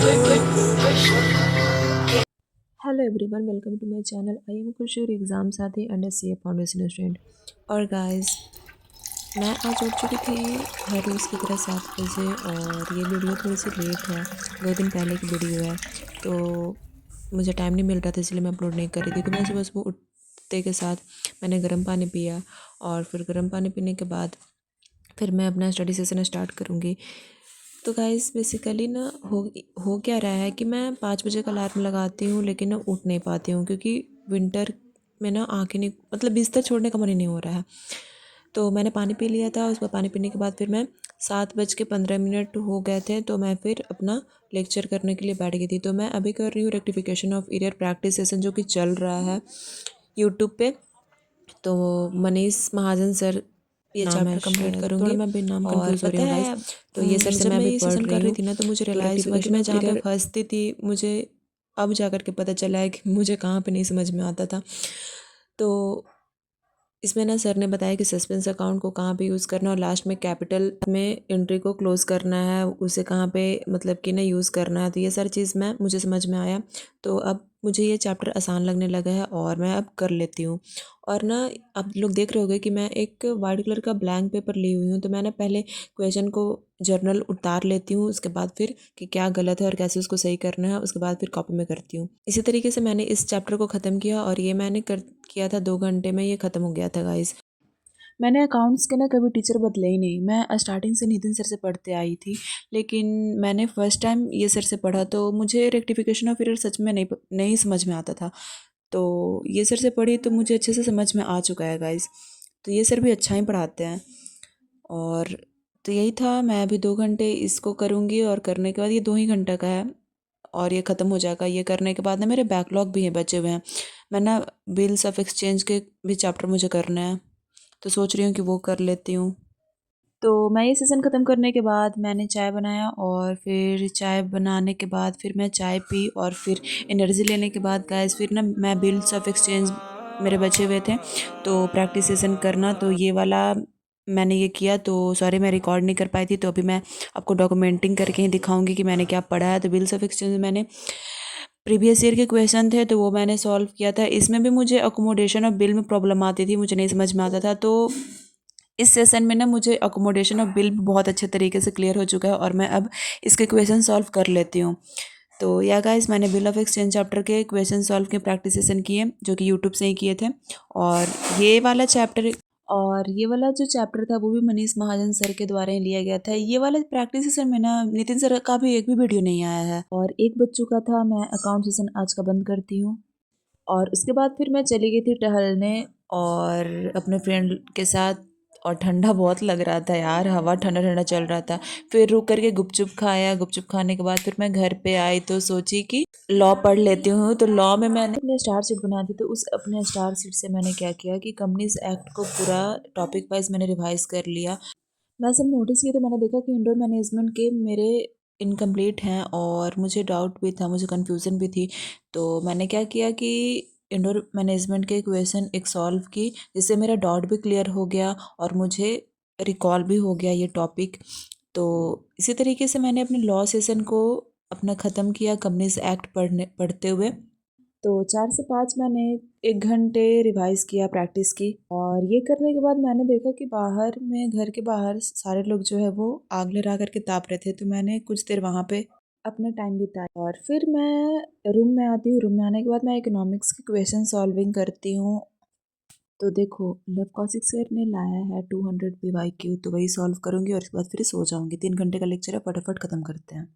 Hello everyone, welcome to my channel. I am Khushi और exam साथी under C A foundation student. और guys, मैं आज उठ चुकी थी हर रोज़ की तरह 7 बजे, और ये वीडियो थोड़ी सी लेट है, 2 दिन पहले की वीडियो है। तो मुझे टाइम नहीं मिल रहा था, इसलिए मैं अपलोड नहीं कर रही थी। तो मैं सुबह सुबह उठते के साथ मैंने गर्म पानी पिया, और फिर गर्म पानी पीने के बाद फिर मैं अपना स्टडी सेशन स्टार्ट करूँगी। तो गाइस, बेसिकली ना हो क्या रहा है कि मैं 5 बजे का अलार्म लगाती हूँ, लेकिन ना उठ नहीं पाती हूँ, क्योंकि विंटर में ना आँखें नहीं, मतलब बिस्तर छोड़ने का मन ही नहीं हो रहा है। तो मैंने पानी पी लिया था। उसके बाद पानी पीने के बाद फिर मैं 7:15 हो गए थे, तो मैं फिर अपना लेक्चर करने के लिए बैठ गई थी। तो मैं अभी कर रही हूँ rectification of error practice session, जो कि चल रहा है यूट्यूब पे। तो मनीष महाजन सर ये चैप्टर कंप्लीट करूँगी। थोड़ा मैं भी नाम कंफ्यूज हो रही हूँ गाइस। तो ये सर से मैं अभी पढ़ रही हूँ। ना तो मुझे रियलाइज़ हुआ कि मैं जहाँ पे फंसती थी, मुझे अब जा कर के पता चला है कि मुझे कहाँ पे नहीं समझ में आता था। तो इसमें ना सर ने बताया कि सस्पेंस अकाउंट को कहाँ पे यूज़ करना है, और लास्ट में कैपिटल में एंट्री को क्लोज करना है, उसे कहाँ पे मतलब कि ना यूज़ करना है। तो ये सारी चीज़ मुझे समझ में आया। तो अब मुझे ये चैप्टर आसान लगने लगा है, और मैं अब कर लेती हूँ। और ना, आप लोग देख रहे होंगे कि मैं एक वाइट कलर का ब्लैंक पेपर ली हुई हूँ। तो मैं ना पहले क्वेश्चन को जर्नल उतार लेती हूँ, उसके बाद फिर कि क्या गलत है और कैसे उसको सही करना है, उसके बाद फिर कॉपी में करती हूँ। इसी तरीके से मैंने इस चैप्टर को ख़त्म किया, और ये मैंने कर किया था 2 घंटे में, ये ख़त्म हो गया था गाइस। मैंने अकाउंट्स के ना कभी टीचर बदले ही नहीं। मैं स्टार्टिंग से नितिन सर से पढ़ते आई थी, लेकिन मैंने फर्स्ट टाइम ये सर से पढ़ा, तो मुझे रेक्टिफिकेशन ऑफ एरर सच में नहीं समझ में आता था। तो ये सर से पढ़ी तो मुझे अच्छे से समझ में आ चुका है गाइस। तो ये सर भी अच्छा ही पढ़ाते हैं। और तो यही था, मैं अभी 2 घंटे इसको करूँगी, और करने के बाद ये 2 ही घंटा का है, और ये ख़त्म हो जाएगा। ये करने के बाद ना मेरे बैकलॉग भी हैं, बचे हुए हैं। मैं ना बिल्स ऑफ एक्सचेंज के भी चैप्टर मुझे करना है, तो सोच रही हूँ कि वो कर लेती हूँ। तो मैं ये सेशन ख़त्म करने के बाद मैंने चाय बनाया, और फिर चाय बनाने के बाद फिर मैं चाय पी, और फिर एनर्जी लेने के बाद गाइस फिर ना मैं बिल्स ऑफ एक्सचेंज मेरे बचे हुए थे, तो प्रैक्टिस सेशन करना, तो ये वाला मैंने ये किया। तो सॉरी, मैं रिकॉर्ड नहीं कर पाई थी, तो अभी मैं आपको डॉक्यूमेंटिंग करके ही दिखाऊंगी कि मैंने क्या पढ़ा है। तो बिल्स ऑफ एक्सचेंज मैंने प्रीवियस ईयर के क्वेश्चन थे, तो वो मैंने सॉल्व किया था। इसमें भी मुझे अकोमोडेशन और बिल में प्रॉब्लम आती थी, मुझे नहीं समझ में आता था। तो इस सेशन में ना मुझे अकोमोडेशन और बिल भी बहुत अच्छे तरीके से क्लियर हो चुका है, और मैं अब इसके क्वेश्चन सॉल्व कर लेती हूँ। तो या गाइस, मैंने बिल ऑफ एक्सचेंज चैप्टर के क्वेश्चन सॉल्व के प्रैक्टिस सेशन किए, जो कि यूट्यूब से ही किए थे। और ये वाला चैप्टर और ये वाला जो चैप्टर था वो भी मनीष महाजन सर के द्वारा ही लिया गया था। ये वाला प्रैक्टिस सेशन में ना नितिन सर का भी एक भी वीडियो नहीं आया है, और 1 बज चुका था। मैं अकाउंट सेशन आज का बंद करती हूँ। और उसके बाद फिर मैं चली गई थी टहलने, और अपने फ्रेंड के साथ। और ठंडा बहुत लग रहा था यार, हवा ठंडा ठंडा चल रहा था। फिर रुक करके गुपचुप खाया। गुपचुप खाने के बाद फिर मैं घर पे आई, तो सोची कि लॉ पढ़ लेती हूँ। तो लॉ में मैंने अपने स्टार शीट बना दी। तो उस अपने स्टार शीट से मैंने क्या किया कि कंपनीज एक्ट को पूरा टॉपिक वाइज मैंने रिवाइज कर लिया। मैं सब नोटिस किया, तो मैंने देखा कि इंडोर मैनेजमेंट के मेरे इनकम्प्लीट हैं, और मुझे डाउट भी था, मुझे कन्फ्यूज़न भी थी। तो मैंने क्या किया कि इंडोर मैनेजमेंट के क्वेश्चन एक सॉल्व की, जिससे मेरा डाउट भी क्लियर हो गया, और मुझे रिकॉल भी हो गया ये टॉपिक। तो इसी तरीके से मैंने अपने लॉ सेशन को अपना ख़त्म किया कंपनीज एक्ट पढ़ते हुए। तो 4 से 5 मैंने 1 घंटे रिवाइज किया, प्रैक्टिस की। और ये करने के बाद मैंने देखा कि बाहर में, घर के बाहर सारे लोग जो है वो आग लगा करके ताप रहे थे। तो मैंने कुछ देर वहाँ पे अपना टाइम बिताया, और फिर मैं रूम में आती हूँ। रूम में आने के बाद मैं इकोनॉमिक्स के क्वेश्चन सॉल्विंग करती हूँ। तो देखो, लव कौशिक सर ने लाया है 200 PYQ, तो वही सॉल्व करूँगी, और इसके बाद फिर सो जाऊँगी। 3 घंटे का लेक्चर है, फटाफट ख़त्म करते हैं।